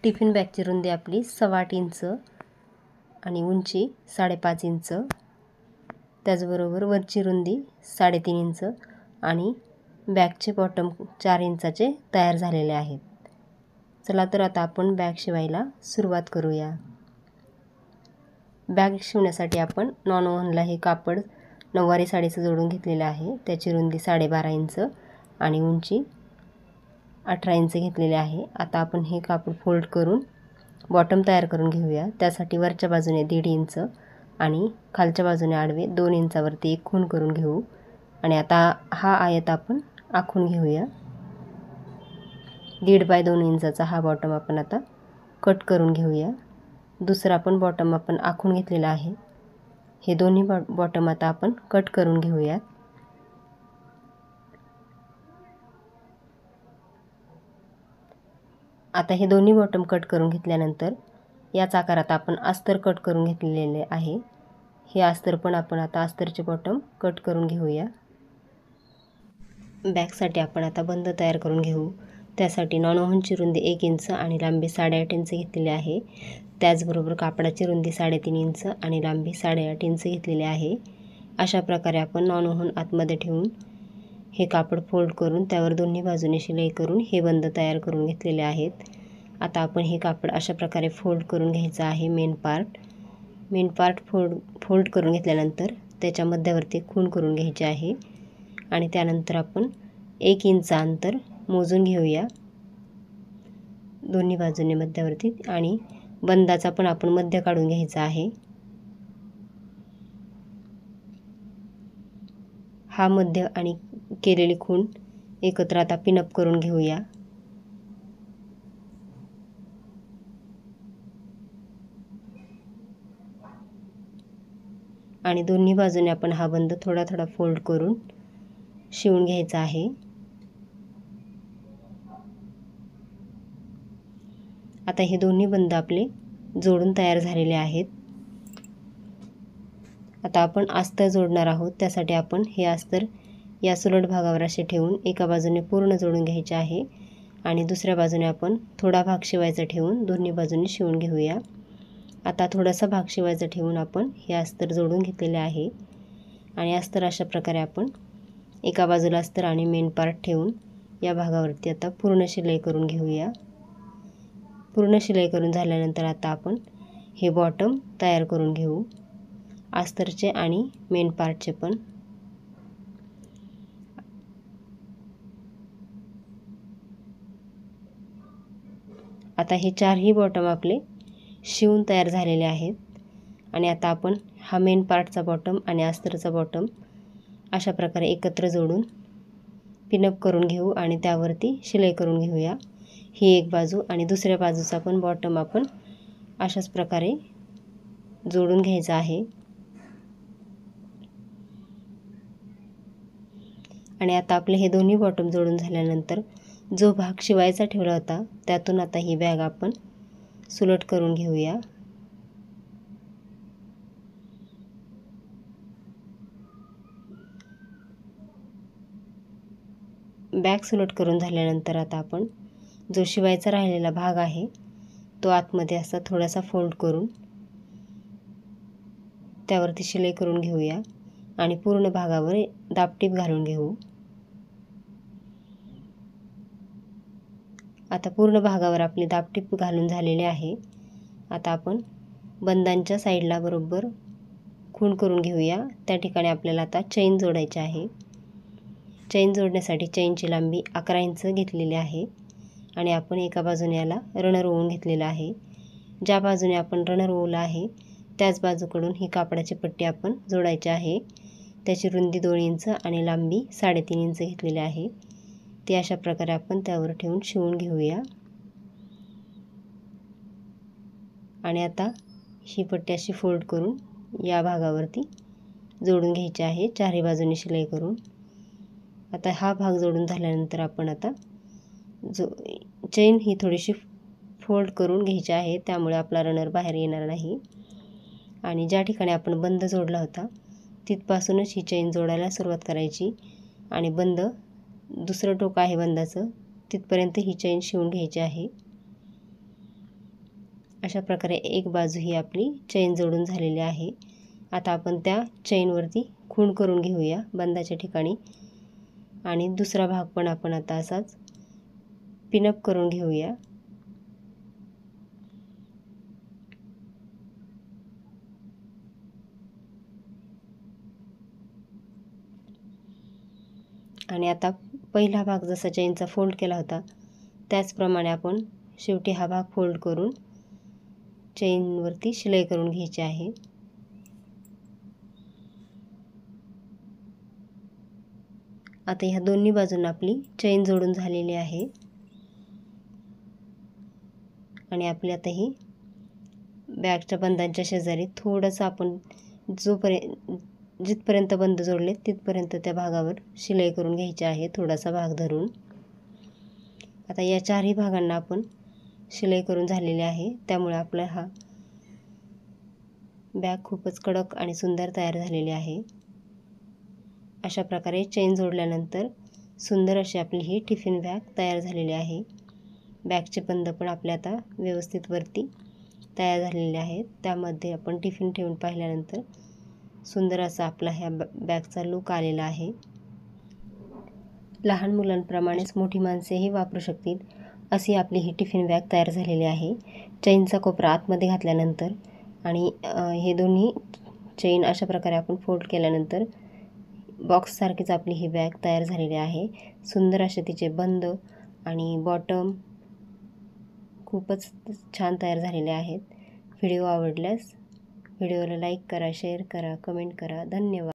Tiffin बॅगची रुंदी आपली 8.25 inch आणि उंची 5.5 इंच, त्याचबरोबर वरची रुंदी 3.5 इंच आणि बॅगचे बॉटम 4 इंचाचे तयार झालेले आहेत। चला तर आता आपण बॅग शिवायला सुरुवात करूया। बॅग शिवण्यासाठी आपण नॉन ओव्हनला हे कापड नऊवारी साडीचं जोडून घेतलेलं आहे। त्याची रुंदी 12.5 इंच आणि उंची 18 इंच घेतलेले आहे। आता आपण हे कापड फोल्ड करून बॉटम तयार करून घेऊया। त्यासाठी वरच्या बाजूने 1.5 इंच आणि खालच्या बाजूने आडवे 2 इंचावरती एक खूण करून घेऊ आणि आता हा आयत आपण आखून घेऊया। 1.5 बाय 2 इंचाचा हा बॉटम आपण आता कट करून घेऊया। दुसरा पण बॉटम आपण आखून घेतलेला आहे। हे दोन्ही बॉटम आता आपण कट करून घेऊया। आता हे दोन्ही बॉटम कट करून घेतल्यानंतर याच आकारात आपण अस्तर कट करून घेतलेले आहे। हे अस्तर पण आपण आता अस्तरचे बॉटम कट करून घेऊया। बॅगसाठी आपण आता बंद तयार करून घेऊ। त्यासाठी नॉन ओव्हनची रुंदी 1 इंच आणि लांबी 8.5 इंच घेतलेली आहे। त्याचबरोबर कापडाची रुंदी 3.5 इंच आणि लांबी 8.5 इंच घेतलेली आहे। अशा प्रकारे आपण नॉन ओव्हन आतमध्ये ठेवून हे कापड फोल्ड करून त्यावर दोन्ही बाजूने शिलाई करून हे बंद तयार करून घेतलेले आहेत। आता आपण हे कापड अशा प्रकारे फोल्ड करून घ्यायचं आहे। मेन पार्ट फोल्ड करून घेतल्यानंतर त्याच्या मध्यावरती खूण करून घ्यायचे आहे आणि त्यानंतर आपण 1 इंच अंतर मोजून घेऊया दोन्ही बाजूने मध्यावरती आणि बंदाचा पण आपण मध्य काढून घ्यायचा आहे। हा मध्य आणि केलेली खूण एकत्र आता पिनअप करून घेऊया। आणि दोन्ही बाजूने आपण हा बंद थोडा थोडा फोल्ड करून शिवून घ्यायचा आहे। आता हे दोन्ही बंद आपले जोडून तयार झालेले आहेत। आता आपण अस्तर जोडणार आहोत। त्यासाठी आपण हे अस्तर या सुलट भागावर असे ठेवून एका बाजूने पूर्ण जोडून घ्यायचे आहे आणि दुसऱ्या बाजूने आपण थोडा भाग शिवायचा ठेवून दोन्ही बाजूने शिवून घेऊया। आता थोडासा भाग शिवायचा ठेवून आपण हे अस्तर जोडून घेतलेले आहे आणि अस्तर अशा प्रकारे आपण एका बाजूला अस्तर आणि मेन पार्ट ठेवून या भागावरती आता पूर्ण शिलाई करून घेऊया। पूर्ण शिलाई करून झाल्यानंतर आता आपण हे बॉटम तयार करून घेऊ, अस्तरचे आणि मेन पार्टचे पण। आता हे चारही बॉटम आपले शिवून तयार झालेले आहेत आणि आता आपण हा मेन पार्टचा बॉटम आणि अस्तरचा बॉटम अशा प्रकारे एकत्र जोडून पिनअप करून घेऊ आणि त्यावरती शिलाई करून घेऊया। ही एक बाजू आणि दुसऱ्या बाजूचा पण बॉटम आपण अशाच प्रकारे जोडून घ्यायचा आहे। आणि आता आपले हे दोन्ही बॉटम जोडून झाल्यानंतर जो भाग शिवायचा ठेवला होता त्यातून आता ही बॅग आपण सुलट करून घेऊया। बॅग सुलट करून झाल्यानंतर आता आपण जो शिवायचा राहिलेला भाग आहे तो आतमध्ये असा थोडासा फोल्ड करून त्यावरती शिलाई करून घेऊया आणि पूर्ण भागावर दाबटीप घालून घेऊ। आता पूर्ण भागावर आपली दाबटीप घालून झालेली आहे। आता आपण बंदांच्या साईडला बरोबर खूण करून घेऊया। त्या ठिकाणी आपल्याला आता चैन जोडायची आहे। चैन जोडण्यासाठी चैनची लांबी 11 इंच घेतलेली आहे आणि आपण एका बाजूने याला रनर ओवून घेतलेला आहे। ज्या बाजूने आपण रनर ओवला आहे त्याच बाजूकडून ही कापडाची पट्टी आपण जोडायची आहे। त्याची रुंदी 2 इंच आणि लांबी 3.5 इंच घेतलेली आहे। ते अशा प्रकारे आपण त्यावर ठेवून शिवून घेऊया। आणि आता ही पट्टी अशी फोल्ड करून या भागावरती जोडून घ्यायची आहे चारही बाजूने शिलाई करून। आता हा भाग जोडून झाल्यानंतर आपण आता चैन ही थोडीशी फोल्ड करून घ्यायची आहे, त्यामुळे आपला रनर बाहेर येणार नाही। आणि ज्या ठिकाणी आपण बंद जोडला होता तिथपासूनच ही चैन जोडायला सुरुवात करायची आणि बंद दुसरं टोक आहे बंदाचं तिथपर्यंत ही चैन शिवून घ्यायची आहे। अशा प्रकारे एक बाजू ही आपली चैन जोडून झालेली आहे। आता आपण त्या चैनवरती खूण करून घेऊया बंदाच्या ठिकाणी आणि दुसरा भाग पण आपण आता असाच पिनअप करून घेऊया। आणि आता पहिला भाग जसा चैनचा फोल्ड केला होता त्याचप्रमाणे आपण शेवटी हा भाग फोल्ड करून चैनवरती शिलाई करून घ्यायची आहे। आता ह्या दोन्ही बाजूंना आपली चैन जोडून झालेली आहे आणि आपली आता ही बॅगच्या बंदांच्या शेजारी थोडंसं आपण जिथपर्यंत बंद जोडले तिथपर्यंत त्या भागावर शिलाई करून घ्यायची आहे, थोडासा भाग धरून। आता या चारही भागांना आपण शिलाई करून झालेली आहे, त्यामुळे आपला हा बॅग खूपच कडक आणि सुंदर तयार झालेली आहे। अशा प्रकारे चैन जोडल्यानंतर सुंदर अशी आपली ही टिफिन बॅग तयार झालेली आहे। बॅगचे बंद पण आपले आता व्यवस्थित वरती तयार झालेले आहेत। त्यामध्ये आपण टिफिन ठेवून पाहिल्यानंतर सुंदर असा आपला ह्या बॅगचा लुक आलेला आहे। लहान मुलांप्रमाणेच मोठी माणसेही वापरू शकतील अशी आपली ही टिफिन बॅग तयार झालेली आहे। चैनचा कोपरा आतमध्ये घातल्यानंतर आणि हे दोन्ही चैन अशा प्रकारे आपण फोल्ड केल्यानंतर बॉक्ससारखीच आपली ही बॅग तयार झालेली आहे। सुंदर असे तिचे बंद आणि बॉटम खूपच छान तयार झालेले आहेत। व्हिडिओ आवडल्यास व्हिडिओला लाईक करा, शेअर करा, कमेंट करा। धन्यवाद।